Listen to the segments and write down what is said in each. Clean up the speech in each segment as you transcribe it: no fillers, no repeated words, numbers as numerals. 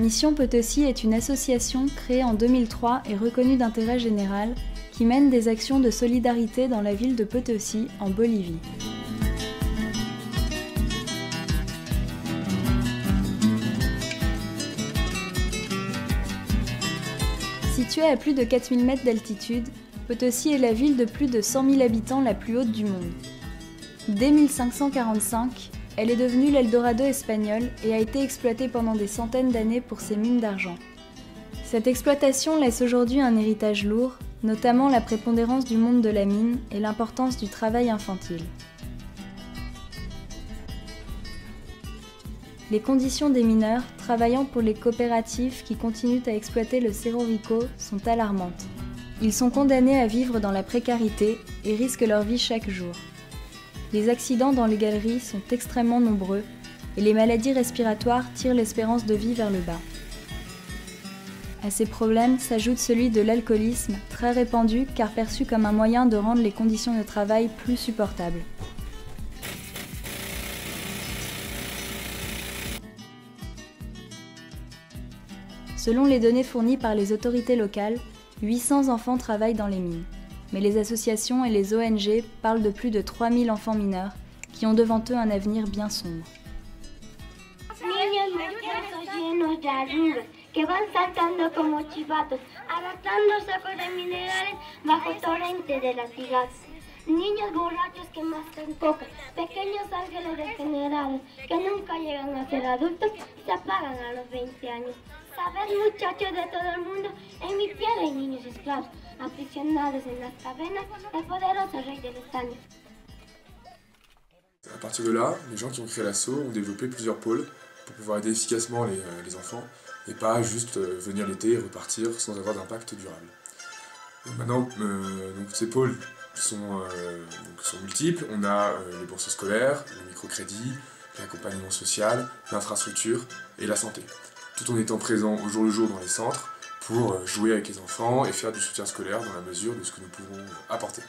Mission Potosí est une association créée en 2003 et reconnue d'intérêt général qui mène des actions de solidarité dans la ville de Potosí, en Bolivie. Située à plus de 4000 mètres d'altitude, Potosí est la ville de plus de 100 000 habitants la plus haute du monde. Dès 1545, elle est devenue l'Eldorado espagnol et a été exploitée pendant des centaines d'années pour ses mines d'argent. Cette exploitation laisse aujourd'hui un héritage lourd, notamment la prépondérance du monde de la mine et l'importance du travail infantile. Les conditions des mineurs travaillant pour les coopératives qui continuent à exploiter le Cerro Rico sont alarmantes. Ils sont condamnés à vivre dans la précarité et risquent leur vie chaque jour. Les accidents dans les galeries sont extrêmement nombreux et les maladies respiratoires tirent l'espérance de vie vers le bas. À ces problèmes s'ajoute celui de l'alcoolisme, très répandu car perçu comme un moyen de rendre les conditions de travail plus supportables. Selon les données fournies par les autorités locales, 800 enfants travaillent dans les mines. Mais les associations et les ONG parlent de plus de 3000 enfants mineurs qui ont devant eux un avenir bien sombre. Que van saltando como chivatos, arrastrando sacos de minerales bajo torrente de latigazos. Niños borrachos que mascan coca, pequeños ángeles degenerados que nunca llegan a ser adultos y se apagan a los 20 años. Sabed, muchachos de todo el mundo, en mi tierra hay niños esclavos, aprisionados en las cavernas del poderoso rey del estaño. À partir de là, les gens qui ont créé l'asso ont développé plusieurs pôles pour pouvoir aider efficacement les enfants et pas juste venir l'été et repartir sans avoir d'impact durable. Donc maintenant, ces pôles sont multiples. On a les bourses scolaires, le microcrédit, l'accompagnement social, l'infrastructure et la santé. Tout en étant présent au jour le jour dans les centres pour jouer avec les enfants et faire du soutien scolaire dans la mesure de ce que nous pouvons apporter.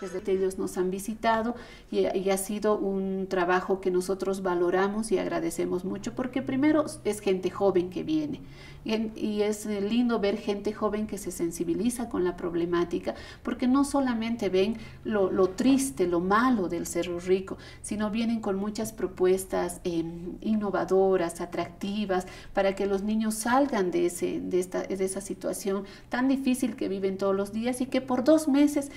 Desde ellos nos han visitado y ha sido un trabajo que nosotros valoramos y agradecemos mucho porque primero es gente joven que viene y es lindo ver gente joven que se sensibiliza con la problemática porque no solamente ven lo triste, lo malo del Cerro Rico, sino vienen con muchas propuestas innovadoras, atractivas para que los niños salgan de esa situación tan difícil que viven todos los días y que por 2 meses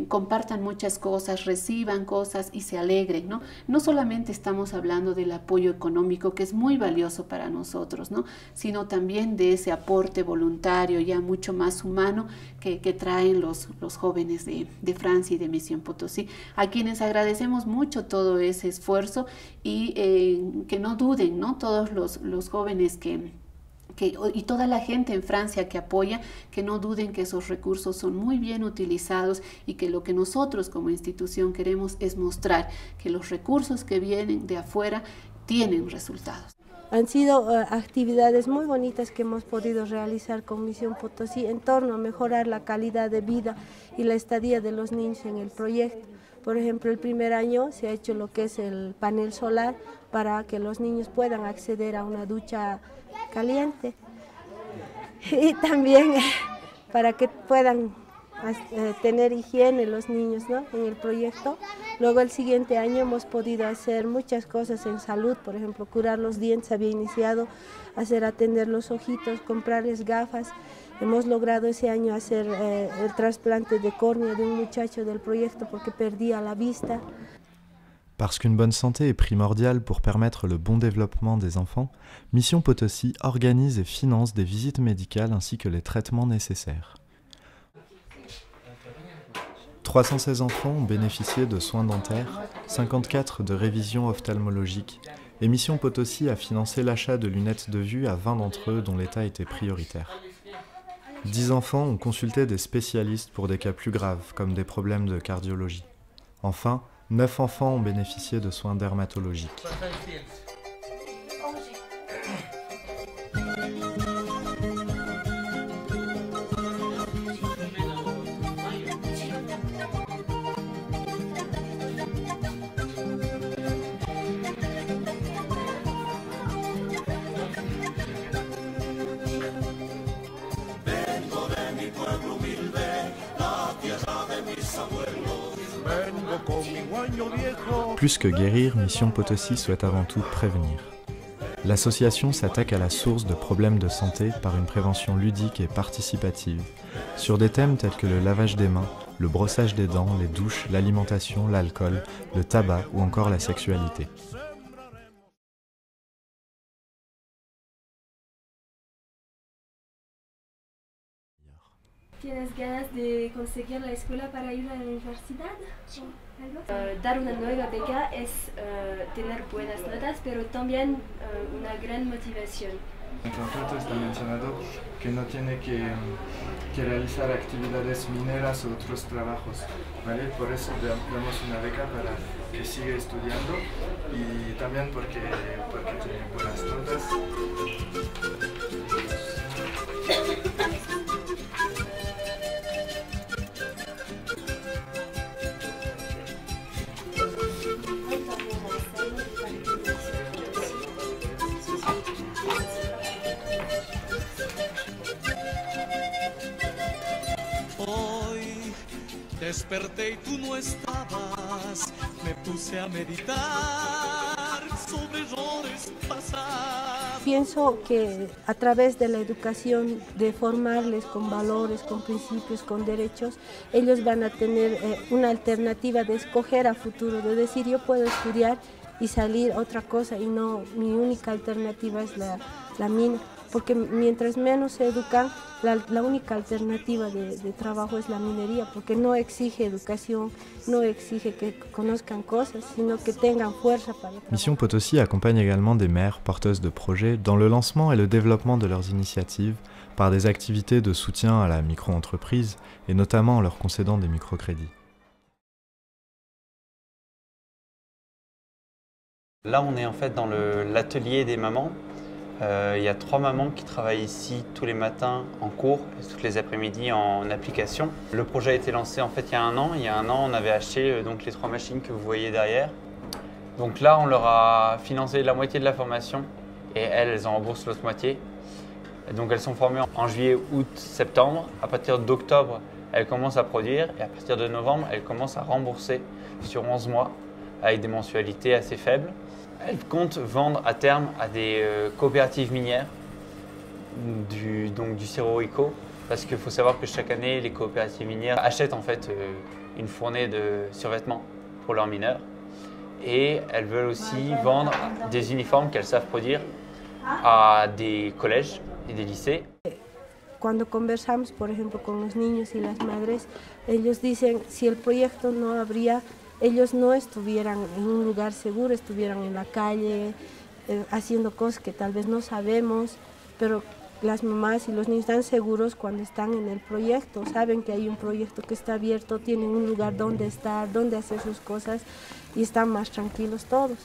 compartan muchas cosas, reciban cosas y se alegren, ¿no? No solamente estamos hablando del apoyo económico, que es muy valioso para nosotros, ¿no? Sino también de ese aporte voluntario ya mucho más humano que traen los jóvenes de Francia y de Misión Potosí, a quienes agradecemos mucho todo ese esfuerzo y que no duden, ¿no? Todos los jóvenes y toda la gente en Francia que apoya, que no duden que esos recursos son muy bien utilizados y que lo que nosotros como institución queremos es mostrar que los recursos que vienen de afuera tienen resultados. Han sido actividades muy bonitas que hemos podido realizar con Misión Potosí en torno a mejorar la calidad de vida y la estadía de los niños en el proyecto. Por ejemplo, el primer año se ha hecho lo que es el panel solar para que los niños puedan acceder a una ducha caliente y también para que puedan tener higiene los niños, ¿no? En el proyecto. Luego el siguiente año hemos podido hacer muchas cosas en salud, por ejemplo, curar los dientes, había iniciado, atender los ojitos, comprarles gafas. Hemos logrado ese año hacer el trasplante de córnea de un muchacho del proyecto porque perdía la vista. Parce qu'une bonne santé est primordiale pour permettre le bon développement des enfants, Mission Potosi organise et finance des visites médicales ainsi que les traitements nécessaires. 316 enfants ont bénéficié de soins dentaires, 54 de révisions ophtalmologiques, et Mission Potosi a financé l'achat de lunettes de vue à 20 d'entre eux dont l'état était prioritaire. 10 enfants ont consulté des spécialistes pour des cas plus graves, comme des problèmes de cardiologie. Enfin, 9 enfants ont bénéficié de soins dermatologiques. Plus que guérir, Mission Potosi souhaite avant tout prévenir. L'association s'attaque à la source de problèmes de santé par une prévention ludique et participative, sur des thèmes tels que le lavage des mains, le brossage des dents, les douches, l'alimentation, l'alcool, le tabac ou encore la sexualité. ¿Tienes ganas de conseguir la escuela para ir a la universidad? Sí. Dar una nueva beca es tener buenas notas, pero también una gran motivación. El contrato está mencionado que no tiene que realizar actividades mineras o otros trabajos, ¿vale? Por eso damos una beca para que siga estudiando y también porque tiene buenas notas. Desperté y tú no estabas, me puse a meditar sobre errores pasados. Pienso que a través de la educación, de formarles con valores, con principios, con derechos, ellos van a tener una alternativa de escoger a futuro, de decir yo puedo estudiar y salir otra cosa y no, mi única alternativa es la mina. Porque mientras menos se educan, la única alternativa de trabajo es la minería, porque no exige educación, no exige que conozcan cosas, sino que tengan fuerza para trabajar. Mission Potosi accompagne également des mères porteuses de projets dans le lancement et le développement de leurs initiatives par des activités de soutien à la micro-entreprise et notamment en leur concédant des microcrédits. Là, on est en fait dans l'atelier des mamans. Il y a 3 mamans qui travaillent ici tous les matins en cours et tous les après-midi en application. Le projet a été lancé en fait il y a un an. Il y a un an, on avait acheté donc les 3 machines que vous voyez derrière. Donc là, on leur a financé la moitié de la formation et elles en remboursent l'autre moitié. Et donc elles sont formées en juillet, août, septembre. À partir d'octobre, elles commencent à produire et à partir de novembre, elles commencent à rembourser sur 11 mois avec des mensualités assez faibles. Elle compte vendre à terme à des coopératives minières du Cerro-Rico, parce qu'il faut savoir que chaque année, les coopératives minières achètent en fait une fournée de survêtements pour leurs mineurs. Et elles veulent aussi vendre des uniformes qu'elles savent produire a des collèges y des lycées. Cuando conversamos, por ejemplo, con los niños y las madres, ellos dicen, si el proyecto no habría, ellos no estuvieran en un lugar seguro, estuvieran en la calle, haciendo cosas que tal vez no sabemos, pero las mamás y los niños están seguros cuando están en el proyecto, saben que hay un proyecto que está abierto, tienen un lugar donde estar, donde hacer sus cosas y están más tranquilos todos.